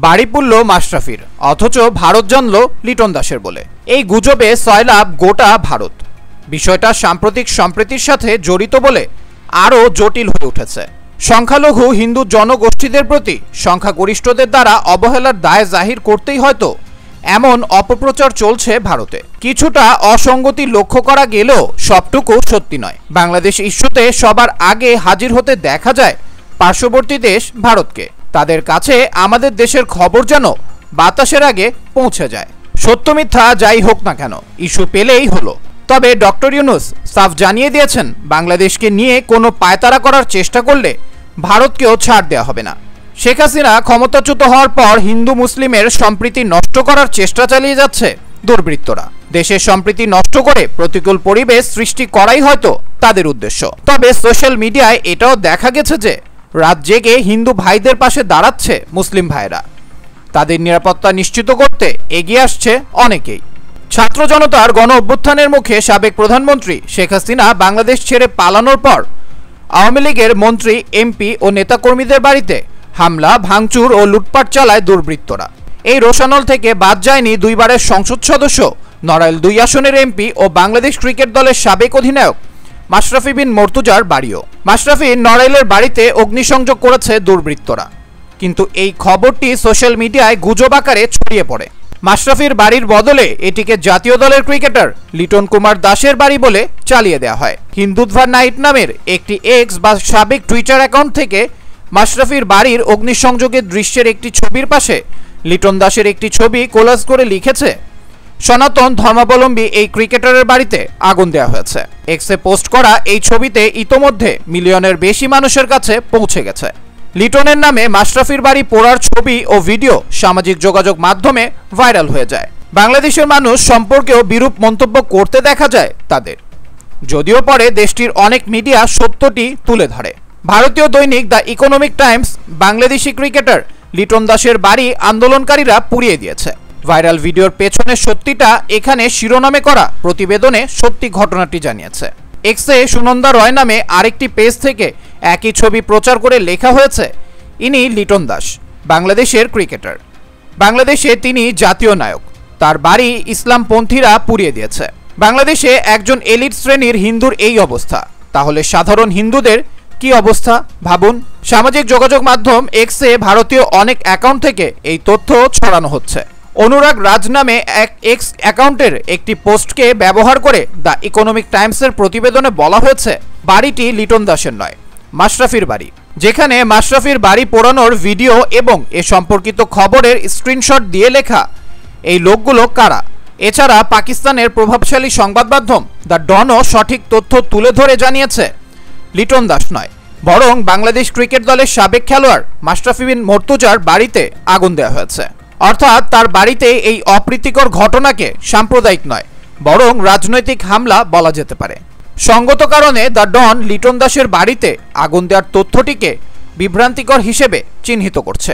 বাড়ি পুড়ল মাশরাফির, অথচ ভারত জানল লিটন দাসের বলে। এই গুজবে সয়লাব গোটা ভারত। বিষয়টা সাম্প্রতিক সম্প্রীতির সাথে জড়িত বলে আরও জটিল হয়ে উঠেছে। সংখ্যালঘু হিন্দু জনগোষ্ঠীদের প্রতি সংখ্যাগরিষ্ঠদের দ্বারা অবহেলার দায় জাহির করতেই হয়তো এমন অপপ্রচার চলছে ভারতে। কিছুটা অসঙ্গতি লক্ষ্য করা গেলেও সবটুকু সত্যি নয়। বাংলাদেশ ইস্যুতে সবার আগে হাজির হতে দেখা যায় পার্শ্ববর্তী দেশ ভারতকে। তাদের কাছে আমাদের দেশের খবর যেন বাতাসের আগে পৌঁছে যায়। সত্য মিথ্যা যাই হোক না কেন, ইস্যু পেলেই হলো। তবে ডক্টর ইউনূস সাফ জানিয়ে দিয়েছেন, বাংলাদেশকে নিয়ে কোনো পায়তারা করার চেষ্টা করলে ভারতকেও ছাড় দেওয়া হবে না। শেখ হাসিনা ক্ষমতাচ্যুত হওয়ার পর হিন্দু মুসলিমের সম্প্রীতি নষ্ট করার চেষ্টা চালিয়ে যাচ্ছে দুর্বৃত্তরা। দেশের সম্প্রীতি নষ্ট করে প্রতিকূল পরিবেশ সৃষ্টি করাই হয়তো তাদের উদ্দেশ্য। তবে সোশ্যাল মিডিয়ায় এটাও দেখা গেছে যে রাত জেগে হিন্দু ভাইদের পাশে দাঁড়াচ্ছে মুসলিম ভাইরা। তাদের নিরাপত্তা নিশ্চিত করতে এগিয়ে আসছে অনেকেই। ছাত্র জনতার গণ অভ্যুত্থানের মুখে সাবেক প্রধানমন্ত্রী শেখ হাসিনা বাংলাদেশ ছেড়ে পালানোর পর আওয়ামী লীগের মন্ত্রী, এমপি ও নেতাকর্মীদের বাড়িতে হামলা, ভাঙচুর ও লুটপাট চালায় দুর্বৃত্তরা। এই রোষানল থেকে বাদ যায়নি দুইবারের সংসদ সদস্য, নড়াইল ২ আসনের এমপি ও বাংলাদেশ ক্রিকেট দলের সাবেক অধিনায়ক মাশরাফি বিন মর্তুজার বাড়িও। মাশরাফি নড়াইলের বাড়িতে অগ্নিসংযোগ করেছে দুর্বৃত্তরা, কিন্তু এই খবরটি সোশ্যাল মিডিয়ায় গুজব আকারে ছড়িয়ে পড়ে। মাশরাফির বাড়ির বদলে এটিকে জাতীয় দলের ক্রিকেটার লিটন কুমার দাসের বাড়ি বলে চালিয়ে দেওয়া হয়। হিন্দুত্বা নাইট নামের একটি এক্স বা সাবেক টুইটার অ্যাকাউন্ট থেকে মাশরাফির বাড়ির অগ্নিসংযোগের দৃশ্যের একটি ছবির পাশে লিটন দাসের একটি ছবি কোলাজ করে লিখেছে, সনাতন ধর্মাবলম্বী এই ক্রিকেটারের বাড়িতে আগুন দেওয়া হয়েছে। এক্সে পোস্ট করা এই ছবিতে ইতোমধ্যে মিলিয়নের বেশি মানুষের কাছে পৌঁছে গেছে। লিটনের নামে মাশরাফির বাড়ি পোড়ার ছবি ও ভিডিও সামাজিক যোগাযোগ মাধ্যমে ভাইরাল হয়ে যায়। বাংলাদেশের মানুষ সম্পর্কেও বিরূপ মন্তব্য করতে দেখা যায় তাদের, যদিও পরে দেশটির অনেক মিডিয়া সত্যটি তুলে ধরে। ভারতীয় দৈনিক the economic Times Bangladeshi cricketer Liton দাসের বাড়ি আন্দোলনকারীরা পুড়িয়ে দিয়েছে। ভাইরাল ভিডিওর পেছনে সত্যিটা এখানে শিরোনামে করা প্রতিবেদনে সত্যি ঘটনাটি জানিয়েছে। এক্সে সুনন্দা রয় নামে আরেকটি পেজ থেকে একই ছবি প্রচার করে লেখা হয়েছে, ইনি লিটন দাস, বাংলাদেশের ক্রিকেটার। বাংলাদেশে তিনি জাতীয় নায়ক। তার বাড়ি ইসলামপন্থীরা পুড়িয়ে দিয়েছে। বাংলাদেশে একজন এলিট শ্রেণীর হিন্দুর এই অবস্থা, তাহলে সাধারণ হিন্দুদের কি অবস্থা ভাবুন। সামাজিক যোগাযোগ মাধ্যম এক্সে ভারতীয় অনেক অ্যাকাউন্ট থেকে এই তথ্য ছড়ানো হচ্ছে। অনুরাগ রাজ নামে এক এক্স অ্যাকাউন্টের একটি পোস্টকে ব্যবহার করে দ্য ইকোনমিক টাইমসের প্রতিবেদনে বলা হয়েছে, বাড়িটি লিটন দাসের নয়, মাশরাফির বাড়ি। যেখানে মাশরাফির বাড়ি পোড়ানোর ভিডিও এবং এ সম্পর্কিত খবরের স্ক্রিনশট দিয়ে লেখা, এই লোকগুলো কারা। এছাড়া পাকিস্তানের প্রভাবশালী সংবাদ মাধ্যম দ্য ডনও সঠিক তথ্য তুলে ধরে জানিয়েছে, লিটন দাস নয়, বরং বাংলাদেশ ক্রিকেট দলের সাবেক খেলোয়াড় মাশরাফি বিন মর্তুজার বাড়িতে আগুন দেওয়া হয়েছে। অর্থাৎ তার বাড়িতে এই অপ্রীতিকর ঘটনাকে সাম্প্রদায়িক নয়, বরং রাজনৈতিক হামলা বলা যেতে পারে। সঙ্গত কারণে দ্য ডন লিটন দাসের বাড়িতে আগুন দেওয়ার তথ্যটিকে বিভ্রান্তিকর হিসেবে চিহ্নিত করছে।